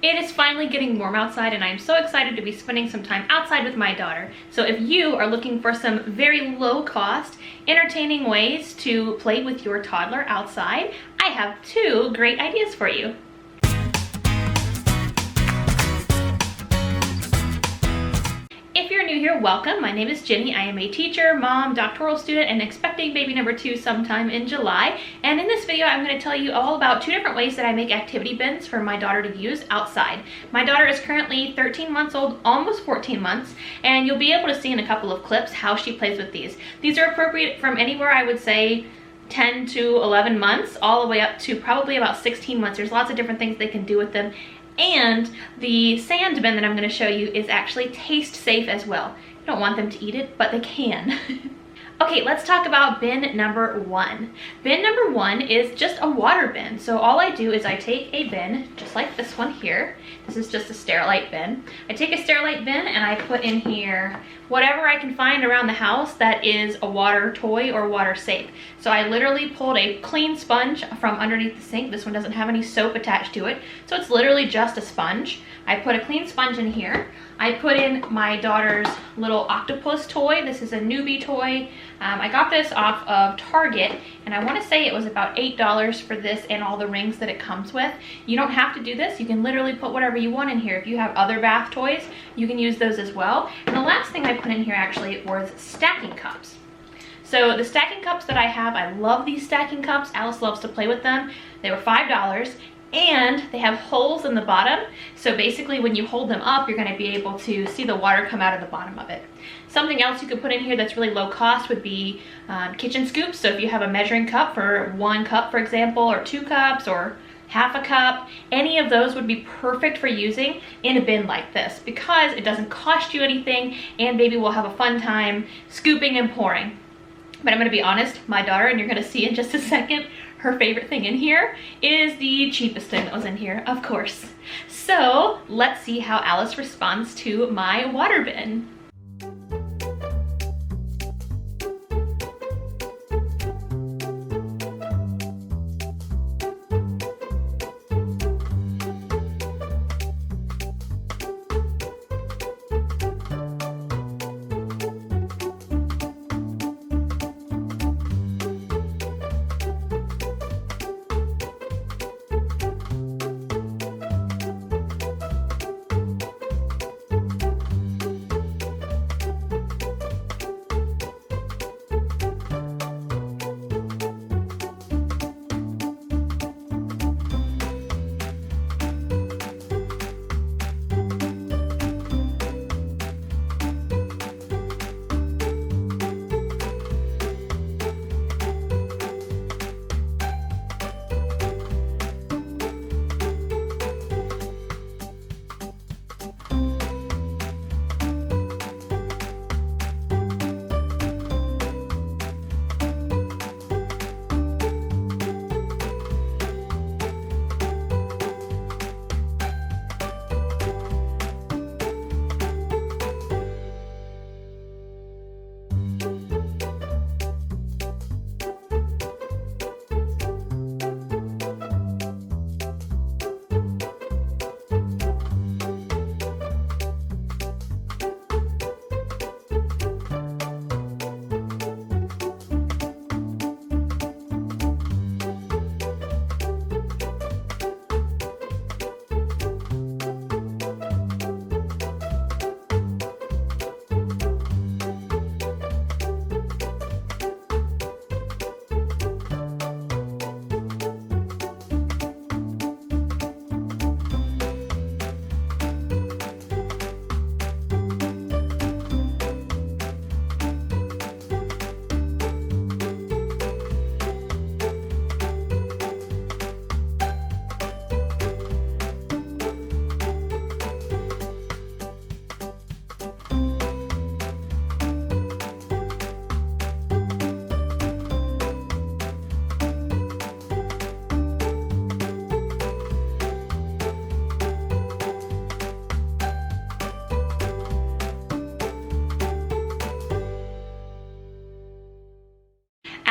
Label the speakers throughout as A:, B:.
A: It is finally getting warm outside and I'm so excited to be spending some time outside with my daughter. So if you are looking for some very low cost, entertaining ways to play with your toddler outside, I have 2 great ideas for you. If you're new here, welcome. My name is Jenny. I am a teacher, mom, doctoral student, and expecting baby number 2 sometime in July. And in this video, I'm going to tell you all about 2 different ways that I make activity bins for my daughter to use outside. My daughter is currently 13 months old, almost 14 months, and you'll be able to see in a couple of clips how she plays with these. These are appropriate from anywhere, I would say, 10 to 11 months, all the way up to probably about 16 months. There's lots of different things they can do with them. And the sand bin that I'm going to show you is actually taste safe as well. You don't want them to eat it, but they can. Okay, let's talk about bin number 1. Bin number 1 is just a water bin. So all I do is I take a bin, just like this one here. This is just a Sterilite bin. I take a Sterilite bin and I put in here whatever I can find around the house that is a water toy or water safe. So I literally pulled a clean sponge from underneath the sink. This one doesn't have any soap attached to it. So it's literally just a sponge. I put a clean sponge in here. I put in my daughter's little octopus toy. This is a newbie toy. I got this off of Target, and I want to say it was about $8 for this and all the rings that it comes with. You don't have to do this. You can literally put whatever you want in here. If you have other bath toys, you can use those as well. And the last thing I put in here actually was stacking cups. So the stacking cups that I have, I love these stacking cups. Alice loves to play with them. They were $5. And they have holes in the bottom, so basically when you hold them up, you're going to be able to see the water come out of the bottom of it. Something else you could put in here that's really low cost would be kitchen scoops. So if you have a measuring cup for 1 cup, for example, or 2 cups, or half a cup, any of those would be perfect for using in a bin like this because it doesn't cost you anything and baby will have a fun time scooping and pouring. But I'm going to be honest, my daughter, and you're going to see in just a second, her favorite thing in here is the cheapest thing that was in here, of course. So let's see how Alice responds to my water bin.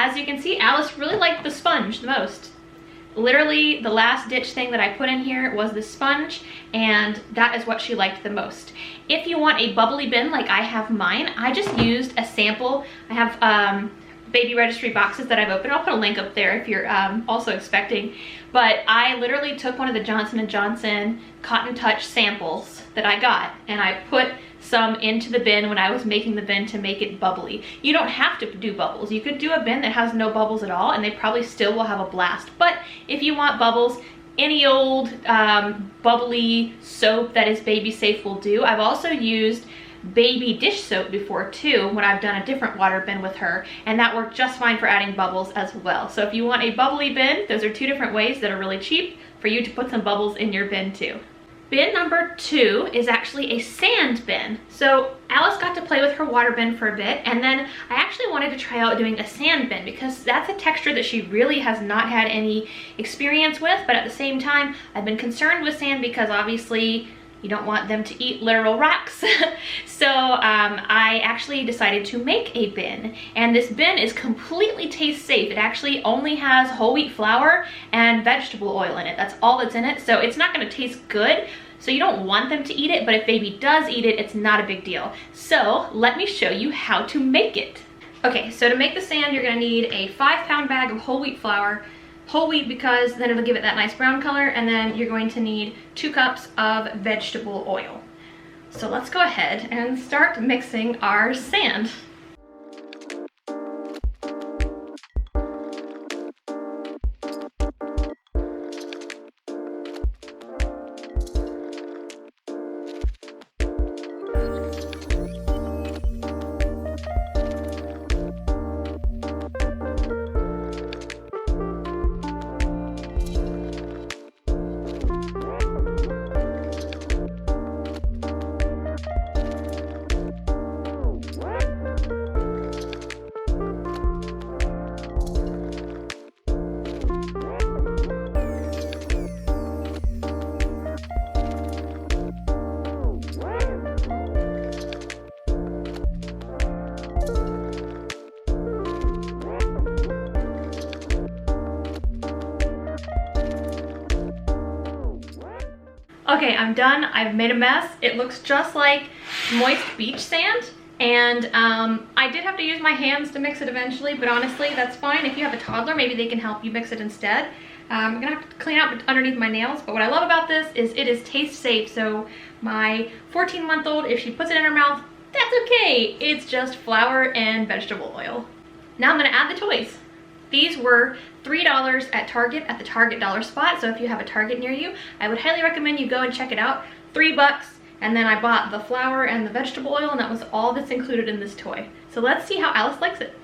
A: As you can see, Alice really liked the sponge the most. Literally, the last ditch thing that I put in here was the sponge, and that is what she liked the most. If you want a bubbly bin like I have mine, I just used a sample. I have baby registry boxes that I've opened. I'll put a link up there if you're also expecting. But I literally took one of the Johnson & Johnson Cotton Touch samples that I got, and I put some into the bin when I was making the bin to make it bubbly. You don't have to do bubbles. You could do a bin that has no bubbles at all, and they probably still will have a blast. But if you want bubbles, any old bubbly soap that is baby safe will do. I've also used baby dish soap before too when I've done a different water bin with her, and that worked just fine for adding bubbles as well. So if you want a bubbly bin, those are 2 different ways that are really cheap for you to put some bubbles in your bin too. Bin number 2 is actually a sand bin. So Alice got to play with her water bin for a bit, and then I actually wanted to try out doing a sand bin because that's a texture that she really has not had any experience with, but at the same time, I've been concerned with sand because obviously you don't want them to eat literal rocks. So I actually decided to make a bin, and this bin is completely taste safe. It actually only has whole wheat flour and vegetable oil in it. That's all that's in it, so it's not gonna taste good. So you don't want them to eat it, but if baby does eat it, it's not a big deal. So let me show you how to make it. Okay, so to make the sand, you're gonna need a 5-pound bag of whole wheat flour. Whole wheat because then it'll give it that nice brown color, and then you're going to need 2 cups of vegetable oil. So let's go ahead and start mixing our sand. Okay, I'm done. I've made a mess. It looks just like moist beach sand, and I did have to use my hands to mix it eventually, but honestly, that's fine. If you have a toddler, maybe they can help you mix it instead. I'm gonna have to clean out underneath my nails, but what I love about this is it is taste safe, so my 14-month-old, if she puts it in her mouth, that's okay. It's just flour and vegetable oil. Now I'm gonna add the toys. These were $3 at Target, at the Target dollar spot, so if you have a Target near you, I would highly recommend you go and check it out. $3, and then I bought the flour and the vegetable oil, and that was all that's included in this toy. So let's see how Alice likes it.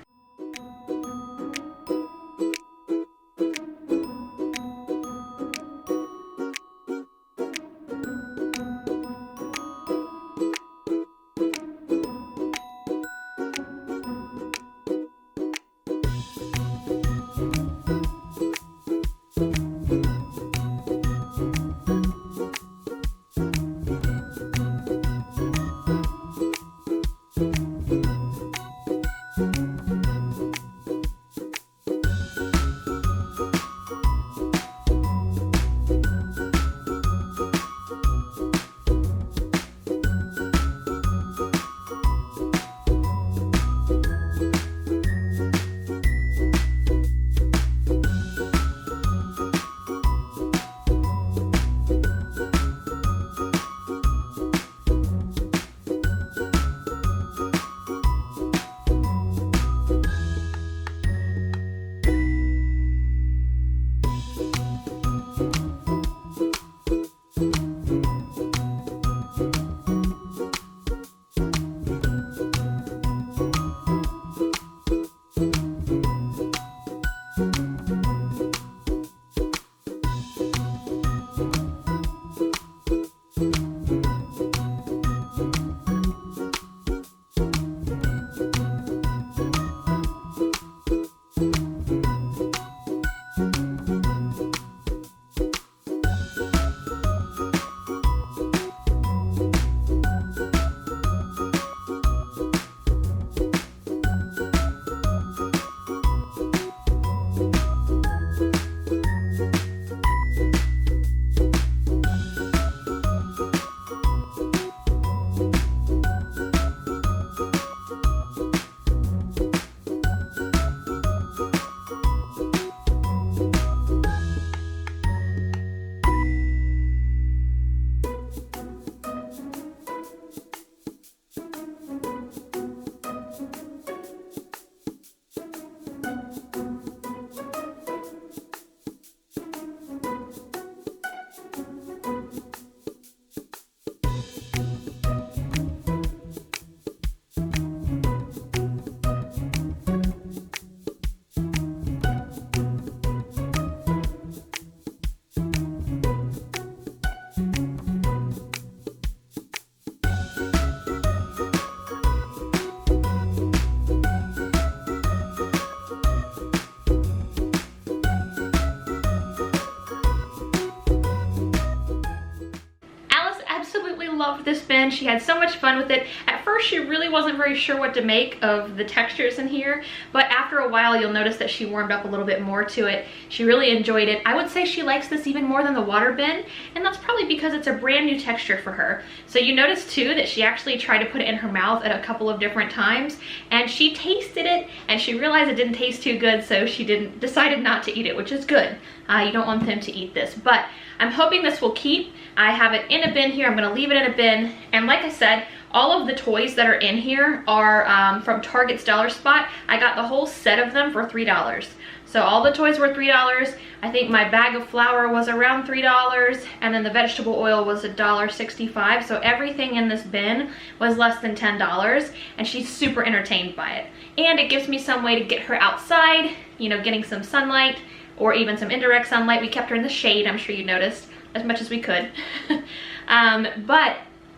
A: loved this bin. She had so much fun with it. At first, she really wasn't very sure what to make of the textures in here, but after a while, you'll notice that she warmed up a little bit more to it. She really enjoyed it. I would say she likes this even more than the water bin, and that's probably because it's a brand new texture for her. So you notice too that she actually tried to put it in her mouth at a couple of different times, and she tasted it and she realized it didn't taste too good, so she decided not to eat it, which is good. You don't want them to eat this, but I'm hoping this will keep. I have it in a bin here. I'm gonna leave it in a bin, and like I said, all of the toys that are in here are from Target's Dollar Spot. I got the whole set of them for $3. So all the toys were $3. I think my bag of flour was around $3, and then the vegetable oil was $1.65. So everything in this bin was less than $10, and she's super entertained by it. And it gives me some way to get her outside, you know, getting some sunlight, or even some indirect sunlight. We kept her in the shade, I'm sure you noticed, as much as we could. But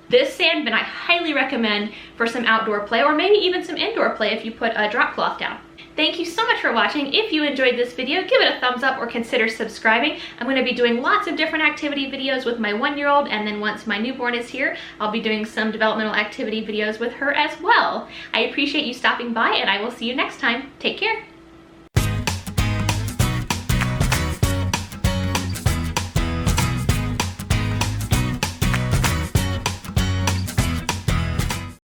A: this sand bin I highly recommend for some outdoor play, or maybe even some indoor play if you put a drop cloth down. Thank you so much for watching. If you enjoyed this video, give it a thumbs up or consider subscribing. I'm going to be doing lots of different activity videos with my 1-year-old, and then once my newborn is here, I'll be doing some developmental activity videos with her as well. I appreciate you stopping by, and I will see you next time. Take care.